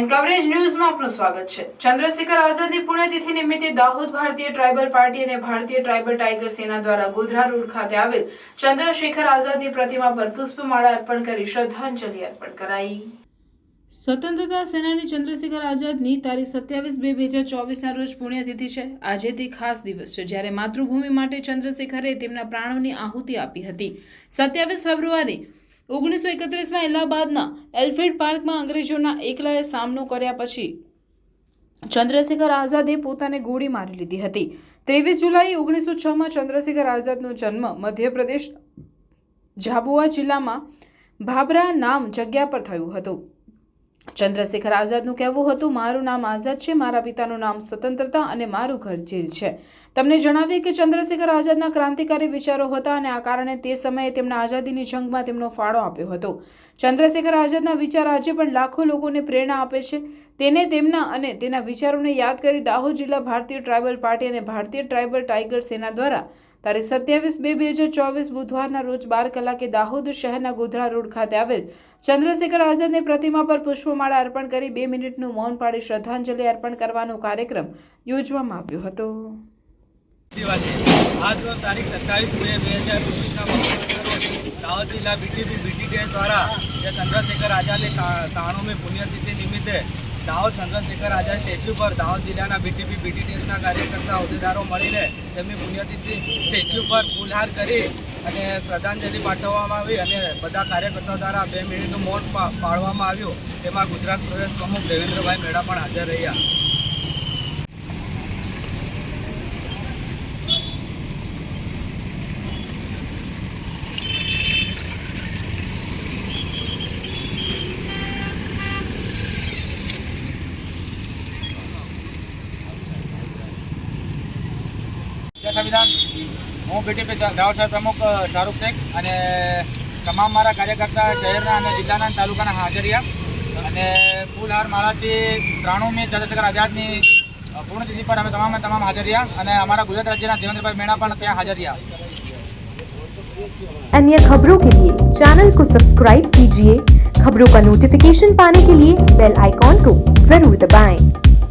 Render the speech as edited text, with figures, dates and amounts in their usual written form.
N coverage ન્યૂઝમાં આપનું સ્વાગત છે। ચંદ્રશેખર આઝાદની પુણ્યતિથિ નિમિત્તે દાહોદ ભારતીય ટ્રાઇબલ પાર્ટી અને ભારતીય ટ્રાઇબલ ટાઇગર સેના દ્વારા ગોધરા રોડ ખાતે આવેલ ચંદ્રશેખર આઝાદની પ્રતિમા પર પુષ્પમાળા અર્પણ કરી શ્રદ્ધાંજલિ અર્પણ કરાઈ। સ્વતંત્રતા સેનાની ચંદ્રશેખર આઝાદની તારીખ 27/2/2024ના રોજ પુણ્યતિથિ છે। આજે તે ખાસ દિવસ છે જ્યારે માતૃભૂમિ માટે ચંદ્રશેખરે તેમના પ્રાણોની આહુતિ આપી હતી। 27 ફેબ્રુઆરી 1931માં ઇલાહાબાદના એલ્ફ્રેડ પાર્કમાં અંગ્રેજોના એકલાએ સામનો કર્યા પછી ચંદ્રશેખર આઝાદે પોતાને ગોળી મારી લીધી હતી। 23 જુલાઈ 1906માં ચંદ્રશેખર આઝાદનો જન્મ મધ્યપ્રદેશ ઝાબુઆ જિલ્લામાં ભાભરા નામ જગ્યા પર થયું હતું। ચંદ્રશેખર આઝાદનું કહેવું હતું, મારું નામ આઝાદ છે, મારા પિતાનું નામ સ્વતંત્રતા અને મારું ઘર જેલ છે। તમને જણાવીએ કે ચંદ્રશેખર આઝાદના ક્રાંતિકારી વિચારો હતા અને આ કારણે તે સમયે તેમના આઝાદીની જંગમાં તેમનો ફાળો આપ્યો હતો। ચંદ્રશેખર આઝાદના વિચાર આજે પણ લાખો લોકોને પ્રેરણા આપે છે। તેને તેમના અને તેના વિચારોને યાદ કરી દાહોદ જિલ્લા ભારતીય ટ્રાઇબલ પાર્ટી અને ભારતીય ટ્રાઇબલ ટાઇગર સેના દ્વારા તારીખ 27/2/2024 બુધવારના રોજ 12 કલાકે દાહોદ શહેરના ગોધરા રોડ ખાતે આવેલ ચંદ્રશેખર આઝાદની પ્રતિમા પર પુષ્પમાળા અર્પણ કરી 2 મિનિટનું મૌન પાડી શ્રદ્ધાંજલિ અર્પણ કરવાનો કાર્યક્રમ યોજવામાં આવ્યો હતો। આજનો તારીખ 27/2/2024 દાહોદ જિલ્લા BTPBTTS દ્વારા ચંદ્રશેખર આઝાદની 93મી પુણ્યતિથિ નિમિત્તે દાહોદ ચંદ્રશેખર આઝાદ સ્ટેચ્યુ પર દાહોદ જિલ્લાના BTPBTTSના કાર્યકર્તા હોદ્દેદારો મળીને તેમની પુણ્યતિથિ સ્ટેચ્યુ પર ફૂલહાર કરી અને શ્રદ્ધાંજલિ પાઠવવામાં આવી અને બધા કાર્યકર્તાઓ દ્વારા 2 મિનિટનું મૌન પાળવામાં આવ્યું। તેમાં ગુજરાત પ્રદેશ પ્રમુખ દેવેન્દ્રભાઈ મેડા પણ હાજર રહ્યા। સંવિધાન હું BTP દાહોદ શહેર પ્રમુખ શાહરુખ શેખ અને તમામ મારા કાર્યકર્તા શહેરના અને જિલ્લાના તાલુકાના હાજર રહ્યા અને ફૂલહાર માળાથી 93મી ચંદ્રશેખર આઝાદની પૂર્ણતિથિ પર અમે તમામ હાજર રહ્યા અને અમારા ગુજરાત રાજ્યના દેવેન્દ્રભાઈ મેણા પણ ત્યાં હાજર રહ્યા। अन्य खबरों के लिए चैनल को सब्सक्राइब कीजिए। खबरों का नोटिफिकेशन पाने के लिए बेल आइकॉन को जरूर दबाएं।